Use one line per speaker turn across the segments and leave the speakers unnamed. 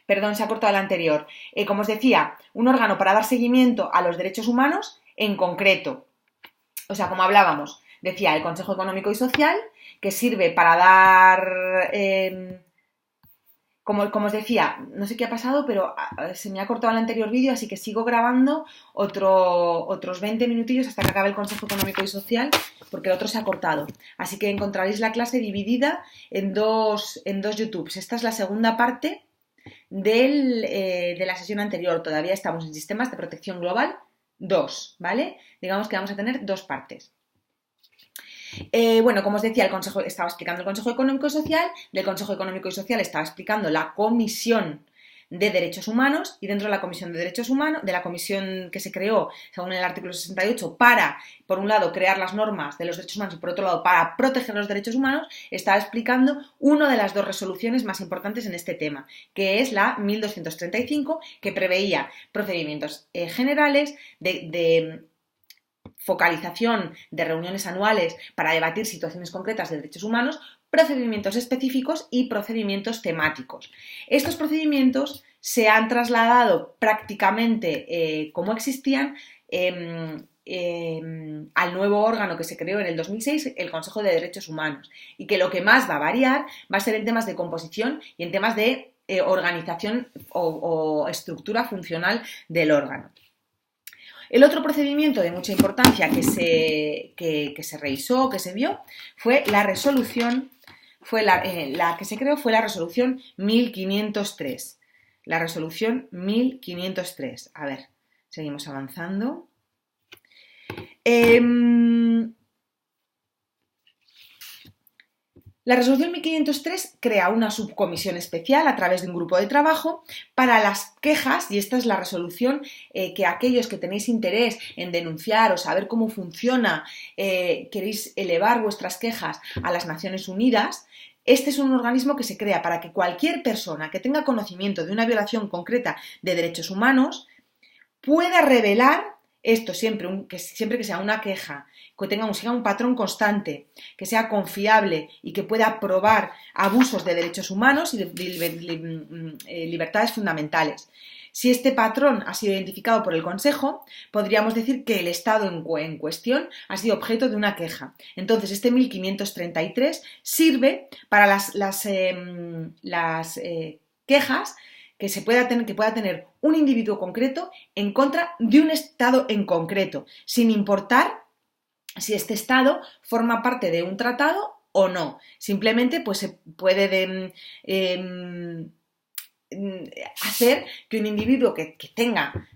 Perdón, se ha cortado el anterior. Como os decía, un órgano para dar seguimiento a los derechos humanos en concreto. O sea, como hablábamos, decía el Consejo Económico y Social, que sirve para dar... como os decía, no sé qué ha pasado, pero se me ha cortado el anterior vídeo, así que sigo grabando otros 20 minutillos hasta que acabe el Consejo Económico y Social, porque el otro se ha cortado. Así que encontraréis la clase dividida en dos YouTubes. Esta es la segunda parte de la sesión anterior. Todavía estamos en Sistemas de Protección Global 2, ¿vale? Digamos que vamos a tener dos partes. Bueno, como os decía, estaba explicando el Consejo Económico y Social, del Consejo Económico y Social estaba explicando la Comisión de Derechos Humanos, y dentro de la Comisión de Derechos Humanos, de la comisión que se creó según el artículo 68 para, por un lado, crear las normas de los derechos humanos y por otro lado, para proteger los derechos humanos, estaba explicando una de las dos resoluciones más importantes en este tema, que es la 1235, que preveía procedimientos generales de focalización de reuniones anuales para debatir situaciones concretas de derechos humanos, procedimientos específicos y procedimientos temáticos. Estos procedimientos se han trasladado prácticamente como existían al nuevo órgano que se creó en el 2006, el Consejo de Derechos Humanos, y que lo que más va a variar va a ser en temas de composición y en temas de organización o estructura funcional del órgano. El otro procedimiento de mucha importancia que se revisó, que se vio, fue la resolución, la que se creó fue la resolución 1503. La resolución 1503. A ver, seguimos avanzando. La resolución 1503 crea una subcomisión especial a través de un grupo de trabajo para las quejas, y esta es la resolución que aquellos que tenéis interés en denunciar o saber cómo funciona, queréis elevar vuestras quejas a las Naciones Unidas. Este es un organismo que se crea para que cualquier persona que tenga conocimiento de una violación concreta de derechos humanos pueda revelar esto siempre que sea una queja, que siga un patrón constante, que sea confiable y que pueda probar abusos de derechos humanos y de libertades fundamentales. Si este patrón ha sido identificado por el Consejo, podríamos decir que el Estado en cuestión ha sido objeto de una queja. Entonces, este 1533 sirve para las quejas que pueda tener un individuo concreto en contra de un Estado en concreto, sin importar si este Estado forma parte de un tratado o no. Simplemente pues, se puede hacer que un individuo que tenga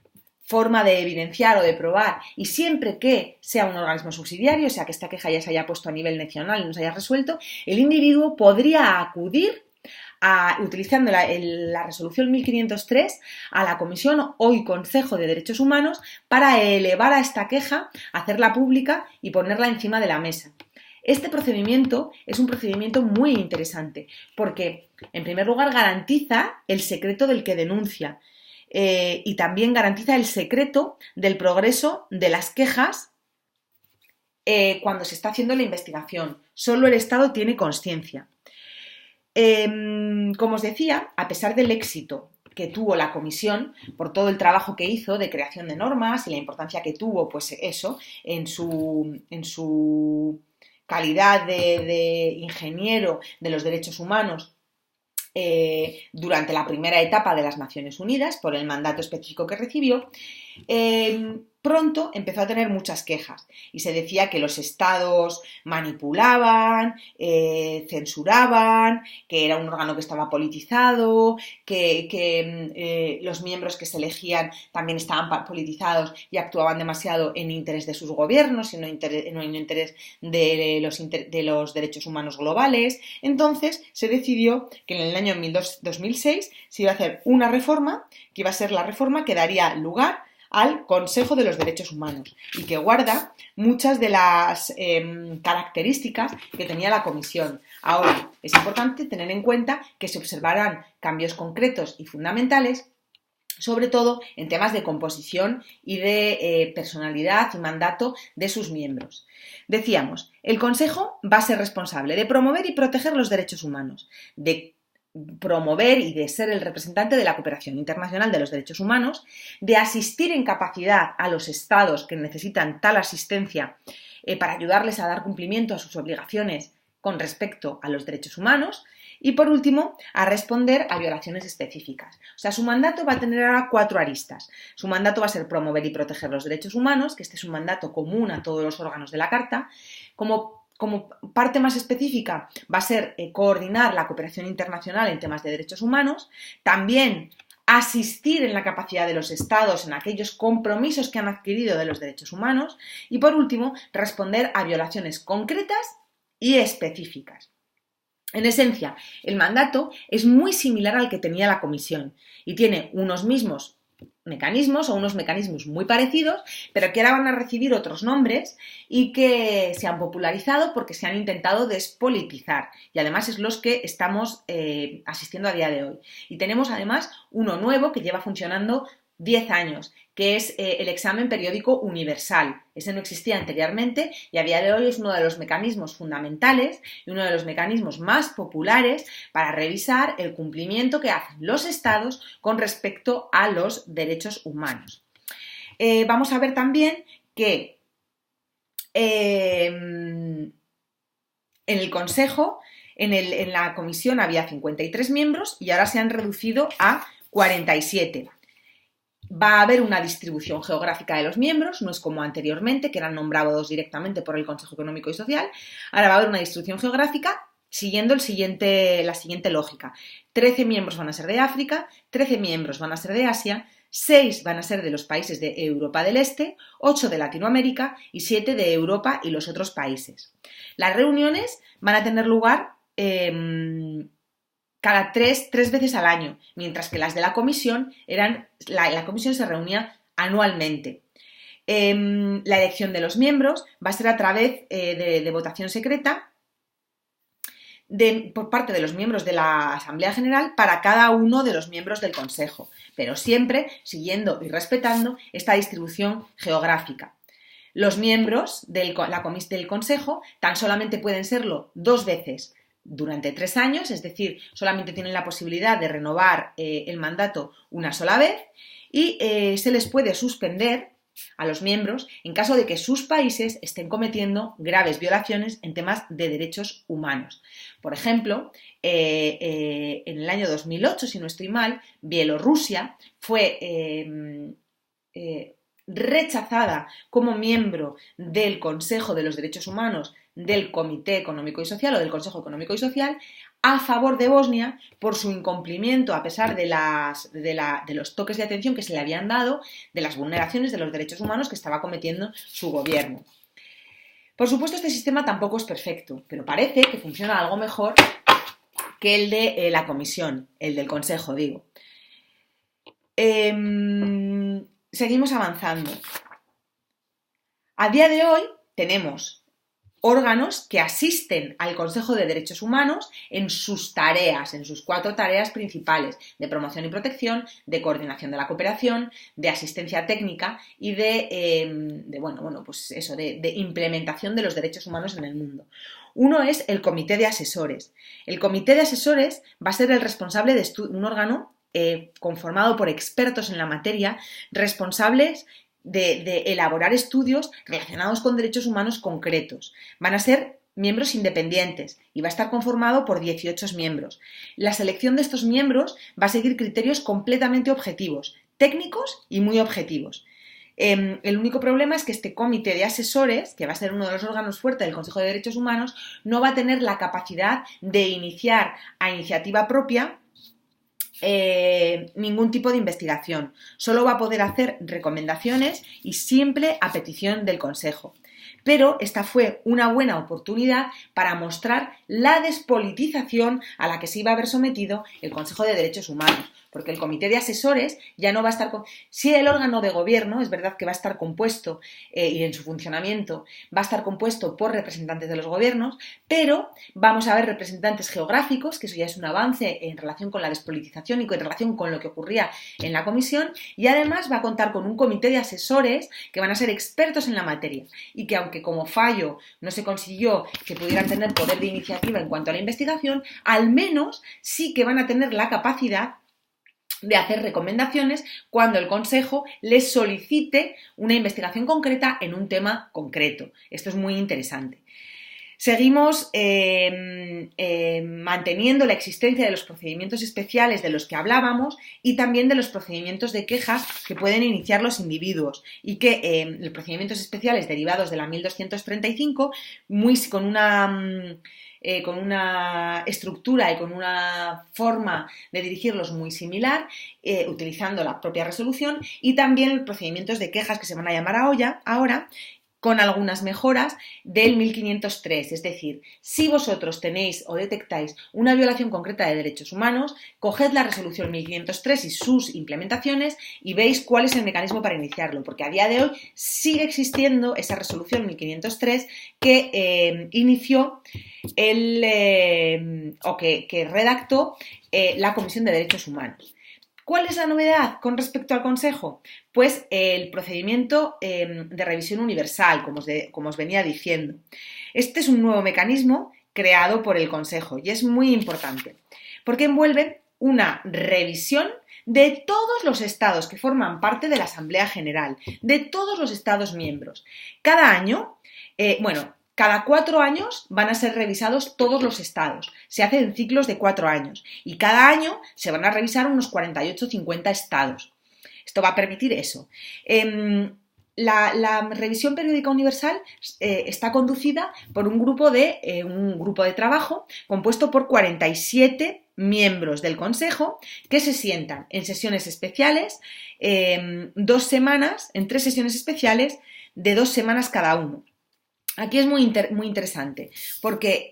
forma de evidenciar o de probar, y siempre que sea un organismo subsidiario, o sea que esta queja ya se haya puesto a nivel nacional y no se haya resuelto, el individuo podría acudir utilizando la resolución 1503 a la Comisión o Consejo de Derechos Humanos para elevar a esta queja, hacerla pública y ponerla encima de la mesa. Este procedimiento es un procedimiento muy interesante porque, en primer lugar, garantiza el secreto del que denuncia y también garantiza el secreto del progreso de las quejas cuando se está haciendo la investigación. Solo el Estado tiene consciencia. Como os decía, a pesar del éxito que tuvo la comisión por todo el trabajo que hizo de creación de normas y la importancia que tuvo, pues eso, en su calidad de ingeniero de los derechos humanos durante la primera etapa de las Naciones Unidas, por el mandato específico que recibió, pronto empezó a tener muchas quejas y se decía que los estados manipulaban, censuraban, que era un órgano que estaba politizado, que los miembros que se elegían también estaban politizados y actuaban demasiado en interés de sus gobiernos y no en interés de los derechos humanos globales. Entonces se decidió que en el año 2006 se iba a hacer una reforma, que iba a ser la reforma que daría lugar al Consejo de los Derechos Humanos y que guarda muchas de las características que tenía la Comisión. Ahora, es importante tener en cuenta que se observarán cambios concretos y fundamentales, sobre todo en temas de composición y de personalidad y mandato de sus miembros. Decíamos, el Consejo va a ser responsable de promover y proteger los derechos humanos, de promover y de ser el representante de la cooperación internacional de los derechos humanos, de asistir en capacidad a los estados que necesitan tal asistencia para ayudarles a dar cumplimiento a sus obligaciones con respecto a los derechos humanos y, por último, a responder a violaciones específicas. O sea, su mandato va a tener ahora 4 aristas. Su mandato va a ser promover y proteger los derechos humanos, que este es un mandato común a todos los órganos de la Carta. Como parte más específica va a ser coordinar la cooperación internacional en temas de derechos humanos, también asistir en la capacidad de los estados en aquellos compromisos que han adquirido de los derechos humanos y, por último, responder a violaciones concretas y específicas. En esencia, el mandato es muy similar al que tenía la Comisión y tiene unos mismos mecanismos o unos mecanismos muy parecidos, pero que ahora van a recibir otros nombres y que se han popularizado porque se han intentado despolitizar y además es los que estamos asistiendo a día de hoy. Y tenemos además uno nuevo que lleva funcionando 10 años, que es el examen periódico universal. Ese no existía anteriormente y a día de hoy es uno de los mecanismos fundamentales y uno de los mecanismos más populares para revisar el cumplimiento que hacen los estados con respecto a los derechos humanos. Vamos a ver también que en el Consejo, en la Comisión había 53 miembros y ahora se han reducido a 47. Va a haber una distribución geográfica de los miembros, no es como anteriormente, que eran nombrados directamente por el Consejo Económico y Social. Ahora va a haber una distribución geográfica siguiendo la siguiente lógica. 13 miembros van a ser de África, 13 miembros van a ser de Asia, 6 van a ser de los países de Europa del Este, 8 de Latinoamérica y 7 de Europa y los otros países. Las reuniones van a tener lugar cada tres veces al año, mientras que las de la comisión la comisión se reunía anualmente. La elección de los miembros va a ser a través de votación secreta por parte de los miembros de la Asamblea General para cada uno de los miembros del Consejo, pero siempre siguiendo y respetando esta distribución geográfica. Los miembros del Consejo tan solamente pueden serlo 2 veces durante 3 años, es decir, solamente tienen la posibilidad de renovar el mandato una sola vez y se les puede suspender a los miembros en caso de que sus países estén cometiendo graves violaciones en temas de derechos humanos. Por ejemplo, en el año 2008, si no estoy mal, Bielorrusia fue rechazada como miembro del Consejo de los Derechos Humanos del Comité Económico y Social o del Consejo Económico y Social a favor de Bosnia por su incumplimiento a pesar de los toques de atención que se le habían dado, de las vulneraciones de los derechos humanos que estaba cometiendo su gobierno. Por supuesto, este sistema tampoco es perfecto, pero parece que funciona algo mejor que el de la Comisión, el del Consejo, digo. Seguimos avanzando. A día de hoy tenemos órganos que asisten al Consejo de Derechos Humanos en sus tareas, en sus 4 tareas principales de promoción y protección, de coordinación de la cooperación, de asistencia técnica y de implementación de los derechos humanos en el mundo. Uno es el Comité de Asesores. El Comité de Asesores va a ser el responsable de un órgano conformado por expertos en la materia, responsables de elaborar estudios relacionados con derechos humanos concretos. Van a ser miembros independientes y va a estar conformado por 18 miembros. La selección de estos miembros va a seguir criterios completamente objetivos, técnicos y muy objetivos. El único problema es que este comité de asesores, que va a ser uno de los órganos fuertes del Consejo de Derechos Humanos, no va a tener la capacidad de iniciar a iniciativa propia ningún tipo de investigación. Solo va a poder hacer recomendaciones y siempre a petición del Consejo. Pero esta fue una buena oportunidad para mostrar la despolitización a la que se iba a haber sometido el Consejo de Derechos Humanos, porque el Comité de Asesores ya no va a estar... Sí, el órgano de gobierno es verdad que va a estar compuesto y en su funcionamiento va a estar compuesto por representantes de los gobiernos, pero vamos a ver representantes geográficos, que eso ya es un avance en relación con la despolitización y en relación con lo que ocurría en la comisión, y además va a contar con un comité de asesores que van a ser expertos en la materia y que aunque como fallo no se consiguió que pudieran tener poder de iniciativa en cuanto a la investigación, al menos sí que van a tener la capacidad de hacer recomendaciones cuando el Consejo les solicite una investigación concreta en un tema concreto. Esto es muy interesante. Seguimos manteniendo la existencia de los procedimientos especiales de los que hablábamos y también de los procedimientos de quejas que pueden iniciar los individuos y que los procedimientos especiales derivados de la 1235, con una estructura y con una forma de dirigirlos muy similar, utilizando la propia resolución, y también los procedimientos de quejas que se van a llamar ahora, con algunas mejoras del 1503, es decir, si vosotros tenéis o detectáis una violación concreta de derechos humanos, coged la resolución 1503 y sus implementaciones y veis cuál es el mecanismo para iniciarlo, porque a día de hoy sigue existiendo esa resolución 1503 que inició que redactó la Comisión de Derechos Humanos. ¿Cuál es la novedad con respecto al Consejo? Pues el procedimiento de revisión universal, como os venía diciendo. Este es un nuevo mecanismo creado por el Consejo y es muy importante porque envuelve una revisión de todos los estados que forman parte de la Asamblea General, de todos los estados miembros. Cada año, cada 4 años van a ser revisados todos los estados. Se hace en ciclos de 4 años y cada año se van a revisar unos 48 o 50 estados. Esto va a permitir eso. La revisión periódica universal está conducida por un grupo de trabajo compuesto por 47 miembros del Consejo que se sientan en sesiones especiales, 2 semanas, en 3 sesiones especiales de 2 semanas cada uno. Aquí es muy interesante porque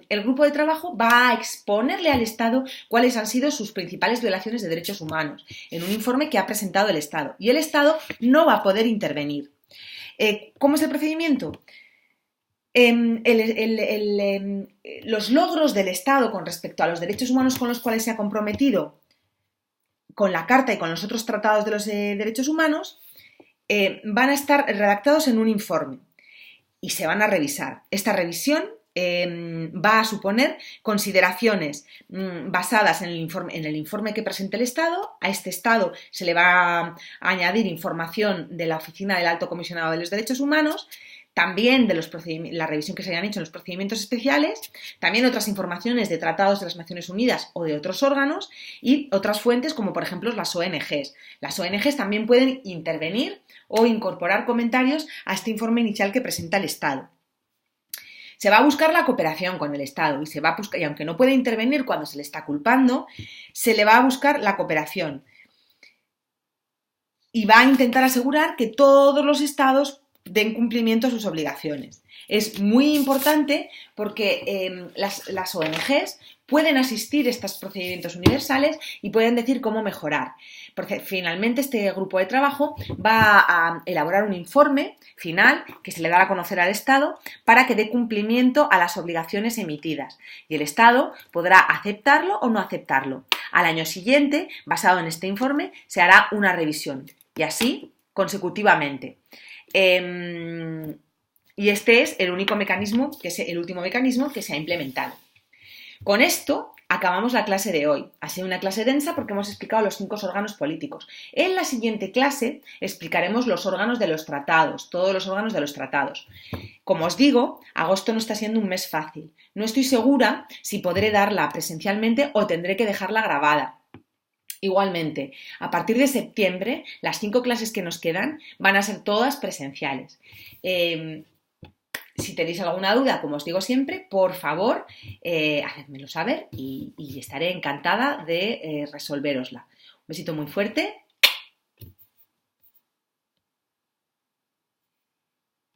el grupo de trabajo va a exponerle al Estado cuáles han sido sus principales violaciones de derechos humanos en un informe que ha presentado el Estado y el Estado no va a poder intervenir. ¿Cómo es el procedimiento? Los logros del Estado con respecto a los derechos humanos con los cuales se ha comprometido con la Carta y con los otros tratados de los derechos humanos van a estar redactados en un informe y se van a revisar. Esta revisión va a suponer consideraciones basadas en el informe que presente el Estado. A este Estado se le va a añadir información de la Oficina del Alto Comisionado de los Derechos Humanos, también de la revisión que se hayan hecho en los procedimientos especiales, también otras informaciones de tratados de las Naciones Unidas o de otros órganos y otras fuentes como por ejemplo las ONGs. Las ONGs también pueden intervenir o incorporar comentarios a este informe inicial que presenta el Estado. Se va a buscar la cooperación con el Estado y aunque no puede intervenir cuando se le está culpando, se le va a buscar la cooperación y va a intentar asegurar que todos los Estados den cumplimiento a sus obligaciones. Es muy importante porque las ONGs pueden asistir a estos procedimientos universales y pueden decir cómo mejorar. Porque finalmente este grupo de trabajo va a elaborar un informe final que se le dará a conocer al Estado para que dé cumplimiento a las obligaciones emitidas. Y el Estado podrá aceptarlo o no aceptarlo. Al año siguiente, basado en este informe, se hará una revisión. Y así consecutivamente. Y este es el último mecanismo que se ha implementado. Con esto acabamos la clase de hoy. Ha sido una clase densa porque hemos explicado los 5 órganos políticos. En la siguiente clase explicaremos los órganos de los tratados, todos los órganos de los tratados. Como os digo, agosto no está siendo un mes fácil. No estoy segura si podré darla presencialmente o tendré que dejarla grabada. Igualmente, a partir de septiembre, las 5 clases que nos quedan van a ser todas presenciales. Si tenéis alguna duda, como os digo siempre, por favor, hacedmelo saber y estaré encantada de resolvérosla. Un besito muy fuerte